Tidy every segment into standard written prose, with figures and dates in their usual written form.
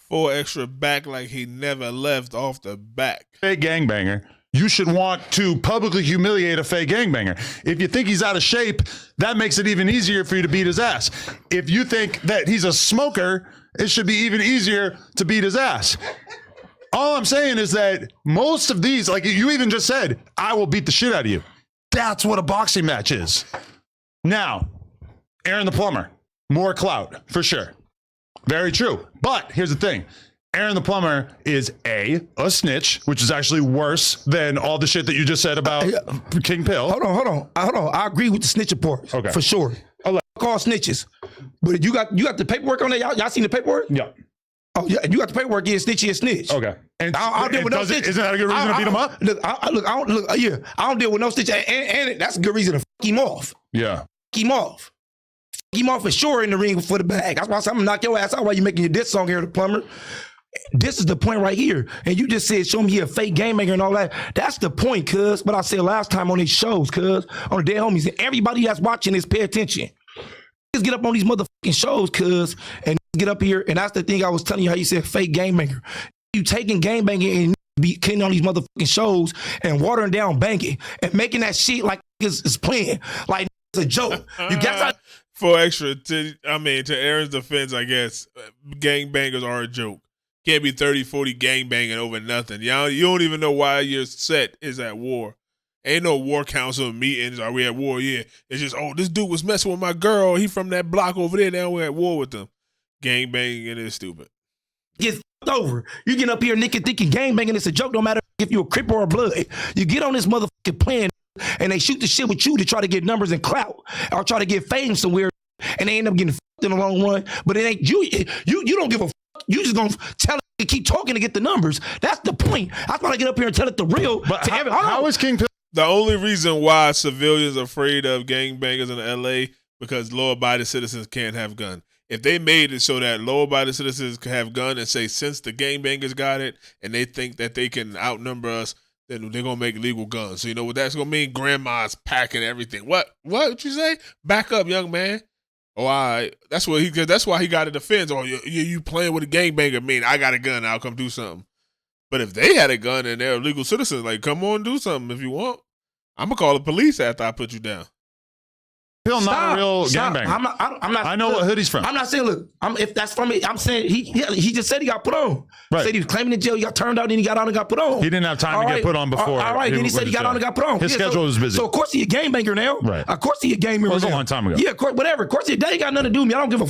4 Extra back like he never left off the back. Fake gangbanger. You should want to publicly humiliate a fake gangbanger. If you think he's out of shape, that makes it even easier for you to beat his ass. If you think that he's a smoker, it should be even easier to beat his ass. All I'm saying is that most of these, like you even just said, I will beat the shit out of you. That's what a boxing match is. Now, Aaron the Plumber, more clout, for sure. Very true. But here's the thing. Aaron the Plumber is a snitch, which is actually worse than all the shit that you just said about King Pill. Hold on. I agree with the snitching part, for sure. Call snitches, but you got the paperwork on that. Y'all seen the paperwork? Yeah. Oh yeah, you got the paperwork. Yeah, snitchy and snitch. Okay. And I don't deal with no snitch. Isn't that a good reason to beat him up? Look, I don't deal with no snitch, and that's a good reason to fuck him off. Yeah. Fuck him off. Fuck him off for sure in the ring for the bag. That's why I'm gonna knock your ass out while you making your diss song here, the Plumber. This is the point right here. And you just said, show me he a fake game maker and all that. That's the point, cuz. What I said last time on these shows, cuz. On the Dead Homies. And everybody that's watching this, pay attention. Just get up on these motherfucking shows, cuz. And get up here. And that's the thing I was telling you how you said fake game maker. You taking game banging and be getting on these motherfucking shows and watering down banging and making that shit like it's playing. Like it's a joke. You got to... 4 Extra, to Aaron's defense, I guess, gangbangers are a joke. Can't be 30, 40 gangbanging over nothing. You don't even know why your set is at war. Ain't no war council meetings. Are we at war? Yeah. It's just, this dude was messing with my girl. He from that block over there. Now we're at war with them. Gangbanging is stupid. Get over. You get up here thinking gangbanging is a joke, no matter if you're a Crip or a Blood. You get on this motherfucking plan and they shoot the shit with you to try to get numbers and clout or try to get fame somewhere, and they end up getting fucked in the long run. But it ain't you. You don't give a fuck. You just gonna tell it and keep talking to get the numbers. That's the point. That's why I get up here and tell it the real. But how is King Pill? The only reason why civilians are afraid of gangbangers in LA because law-abiding citizens can't have guns. If they made it so that law-abiding citizens can have guns and say since the gangbangers got it and they think that they can outnumber us, then they're gonna make legal guns. So you know what that's gonna mean? Grandma's packing everything. What you say? Back up, young man. Oh, all right. That's why he got a defense. Oh, you playing with a gangbanger? Mean I got a gun? I'll come do something. But if they had a gun and they're legal citizens, like come on, do something if you want. I'm gonna call the police after I put you down. Pill not a real gangbanger. I'm not. I know what hood he's from. I'm not saying. Look, if that's from me, I'm saying he just said he got put on. Right. Said he was claiming in jail. He got turned out, then he got on and got put on. He didn't have time to get put on before. All right. Then he said he got on and got put on. His schedule was busy. So of course he a gangbanger now. Right. Of course he a gangbanger. It was a long time ago. Yeah. Of course, whatever. Of course that ain't got nothing to do with me. I don't give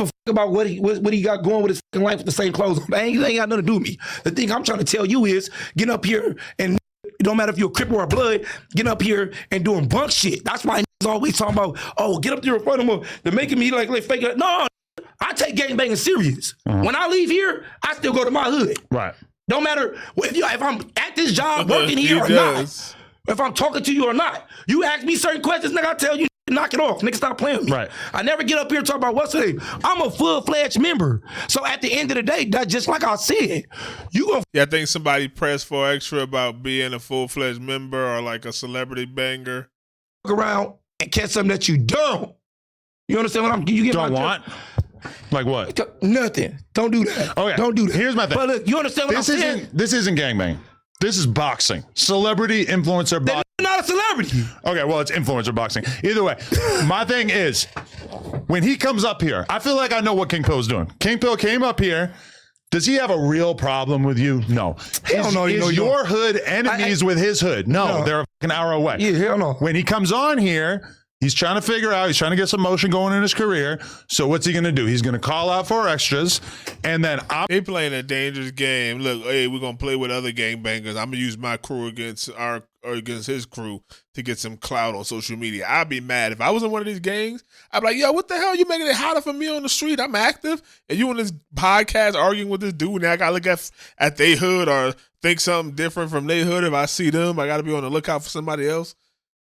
a fuck about what he got going with his fucking life with the same clothes on. That ain't got nothing to do with me. The thing I'm trying to tell you is get up here and it don't matter if you're a Crip or a Blood, get up here and doing bunk shit. That's why niggas always talking about, get up there in front of them. They're making me like fake it. No, I take gangbanging serious. When I leave here, I still go to my hood. Right. Don't matter if I'm at this job working here or not. If I'm talking to you or not. You ask me certain questions, nigga, I tell you, knock it off. Nigga, stop playing with me. Right. I never get up here and talk about what's name. I'm a full-fledged member. So at the end of the day, that's just like I said, you gonna... Yeah, I think somebody pressed 4 Extra about being a full-fledged member or like a celebrity banger. Around and catch something that you don't. You understand what you get? Don't want? Like what? Nothing. Don't do that. Okay. Don't do that. Here's my thing. But look, you understand what I'm saying? This isn't gangbang. This is boxing. Celebrity influencer boxing. Not a celebrity. Okay, well, it's influencer boxing. Either way, my thing is, when he comes up here, I feel like I know what King Pill's doing. King Pill came up here. Does he have a real problem with you? No. Hell no. Is your hood enemies with his hood? No, they're an hour away. Yeah, hell no. When he comes on here, he's trying to figure out, he's trying to get some motion going in his career. So what's he going to do? He's going to call out 4 Extras, and then they playing a dangerous game. Look, hey, we're going to play with other gangbangers. I'm going to use my crew against his crew to get some clout on social media. I'd be mad. If I was in one of these gangs, I'd be like, yo, what the hell? You making it harder for me on the street? I'm active. And you on this podcast arguing with this dude, now I got to look at their hood or think something different from their hood. If I see them, I got to be on the lookout for somebody else.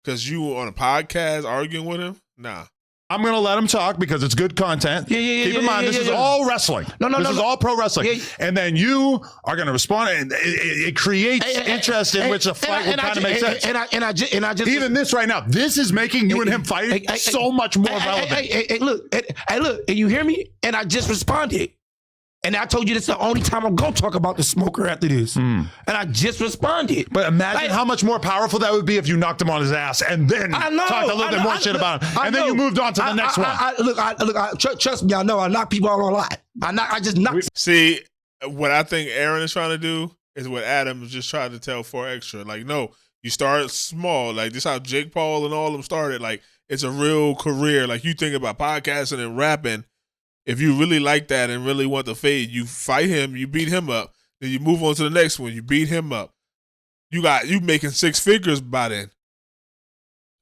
Because you on a podcast arguing with him? Nah. I'm going to let him talk because it's good content. Yeah. Keep in mind, this is all wrestling. This is all pro wrestling. Yeah. And then you are going to respond, and it creates interest in which a fight will kind of make sense. And I just even this right now, this is making you and him fighting so much more relevant. Look, and you hear me? And I just responded. And I told you this is the only time I'm gonna talk about the smoker after this. And I just responded. But imagine how much more powerful that would be if you knocked him on his ass and then talked a little bit more shit about him. And then you moved on to the next one. Trust me, I know I knock people out a lot. I just knock. See, what I think Aaron is trying to do is what Adam was just trying to tell 4Extra. Like, no, you start small. Like, this how Jake Paul and all of them started. Like, it's a real career. Like, you think about podcasting and rapping. If you really like that and really want to fade, you fight him, you beat him up, then you move on to the next one, you beat him up. You making 6 figures by then.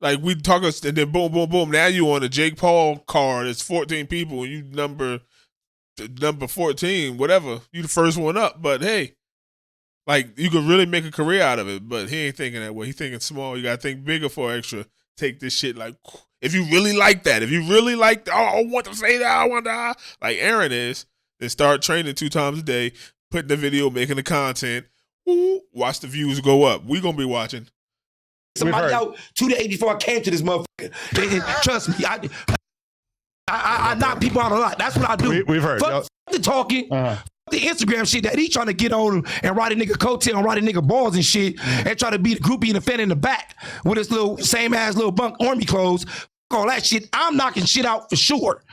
Like, we talk, and then boom, boom, boom. Now you on a Jake Paul card. It's 14 people, and you number 14, whatever. You the first one up. But hey, like, you could really make a career out of it. But he ain't thinking that way. He thinking small. You gotta think bigger 4Extra. Take this shit like. If you really like that, if you really like, I want to say that, I want to, like Aaron is, then start training 2 times a day, putting the video, making the content. Ooh, watch the views go up. We gonna be watching. Somebody out 2 days before I came to this motherfucker. And trust me, I knock people out a lot. That's what I do. We've heard. Fuck the talking. The Instagram shit that he trying to get on and ride a nigga coattail and ride a nigga balls and shit and try to be the groupie and the fan in the back with his little same ass little bunk army clothes. Fuck all that shit. I'm knocking shit out for sure.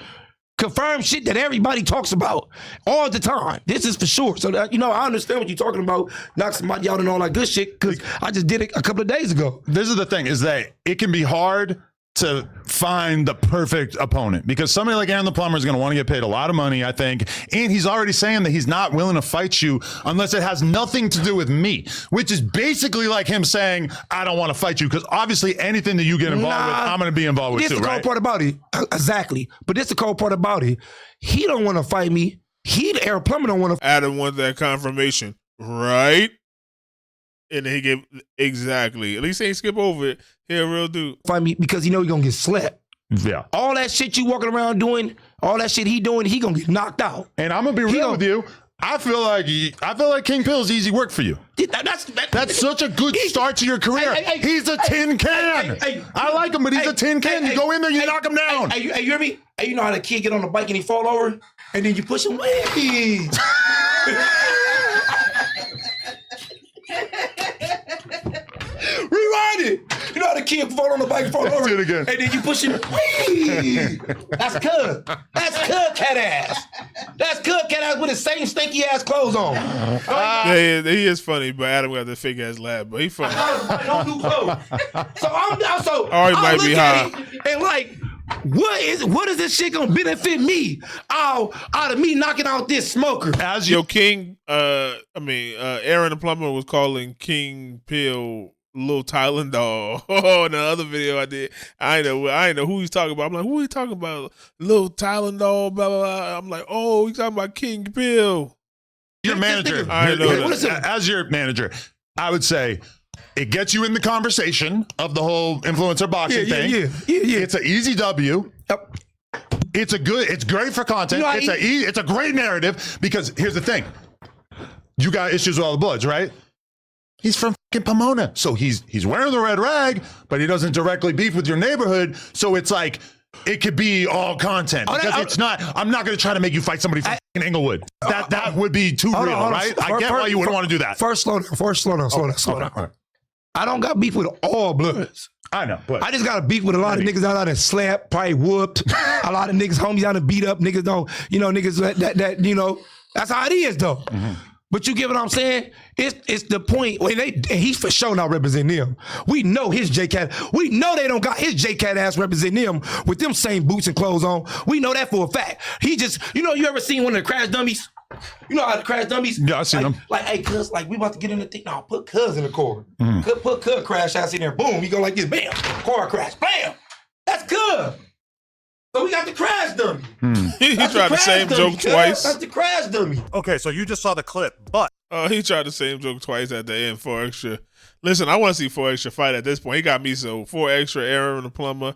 Confirmed shit that everybody talks about all the time. This is for sure. So that, I understand what you're talking about, knock somebody out and all that good shit, because I just did it a couple of days ago. This is the thing, is that it can be hard to find the perfect opponent because somebody like Aaron the Plumber is going to want to get paid a lot of money, I think. And he's already saying that he's not willing to fight you unless it has nothing to do with me, which is basically like him saying, I don't want to fight you because obviously anything that you get involved with, I'm going to be involved with too, right? This is the cold part about it. Exactly. But this is the cold part about it. He don't want to fight me. The Aaron Plumber don't want to. Adam wants that confirmation, right? And then he gave exactly. At least he ain't skip over it. He a real dude. Fight me because you're gonna get slapped. Yeah. All that shit you walking around doing, all that shit he doing, he gonna get knocked out. And I'm gonna be real with you. I feel like King Pill's easy work for you. That's such a good start to your career. He's a tin can. I like him, but he's a tin can. You go in there, you knock him down. Hey, you hear me? Hey, you know how the kid get on the bike and he fall over, and then you push him. Hey. Rewind it. You know how the kid fall on the bike and fall over, do it again. and then you push him. Whee! That's Cub. That's Cub cat ass. That's Cub cat ass with his same stinky ass clothes on. Yeah, he is funny, but Adam got the fake ass laugh, but he funny. No new clothes. So Or he might be high. And like, what is this shit gonna benefit me out of me knocking out this smoker? As Yo, King, Aaron the Plumber was calling King Pill Lil Tylenol. Oh, in the other video I did, I ain't know who he's talking about. I'm like, who he talking about? Lil Tylenol, blah, blah, blah. I'm like, oh, he's talking about King Pill. your manager, I know that. as your manager, I would say it gets you in the conversation of the whole influencer boxing thing. Yeah. It's an easy W. Yep. It's great for content. You know, It's a great narrative because here's the thing. You got issues with all the Bloods, right? He's from fucking Pomona. So he's wearing the red rag, but he doesn't directly beef with your neighborhood. So it's like, it could be all content. Because it's not, I'm not going to try to make you fight somebody from fucking Inglewood. That would be too real, right? I get why you wouldn't want to do that. Slow down. I don't got beef with all Bloods. I know, but I just got a beef with a lot of niggas out there slapped, probably whooped. A lot of niggas, homies out there beat up. Niggas don't, niggas that that's how it is though. Mm-hmm. But you get what I'm saying? It's the point when and he's for sure not representing them. We know his J-Cat. We know they don't got his J-Cat ass representing them with them same boots and clothes on. We know that for a fact. He just, you ever seen one of the crash dummies? You know how the crash dummies? Yeah, I seen them. Like, hey, cuz, we about to get in the thing. No, put cuz in the car. Put cuz crash ass in there. Boom. You go like this. Bam. Car crash. Bam. That's cuz. So we got the crash dummy. He tried the same joke twice. That's the crash dummy. Okay, so you just saw the clip, but He tried the same joke twice at the end. 4Extra. Listen, I want to see 4Extra fight at this point. He got me so 4Extra, Aaron the Plumber.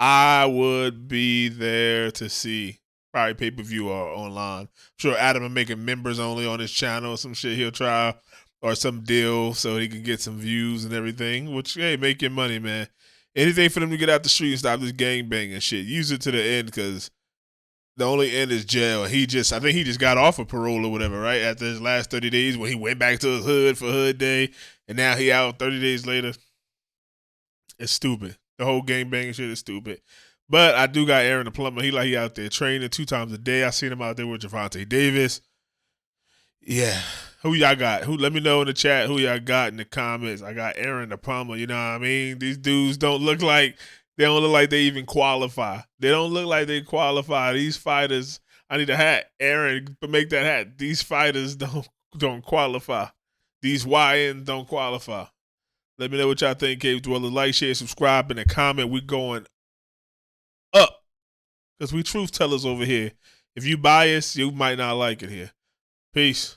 I would be there to see. Probably pay-per-view or online. I'm sure Adam will make it members only on his channel or some shit he'll try or some deal so he can get some views and everything, which, hey, make your money, man. Anything for them to get out the street and stop this gang banging shit. Use it to the end because The only end is jail. I think he just got off of parole or whatever, right? After his last 30 days when he went back to his hood for Hood Day, and now he out 30 days later. It's stupid. The whole gangbanging shit is stupid. But I do got Aaron the Plumber. He out there training 2 times a day. I seen him out there with Javante Davis. Yeah. Who y'all got? Let me know in the chat who y'all got in the comments. I got Aaron the Plumber. You know what I mean? These dudes don't look like they even qualify. They don't look like they qualify. These fighters, I need a hat. Aaron, make that hat. These fighters don't qualify. These YNs don't qualify. Let me know what y'all think, Cave Dwellers. Like, share, subscribe, and a comment. We going up. Because we truth tellers over here. If you bias, you might not like it here. Peace.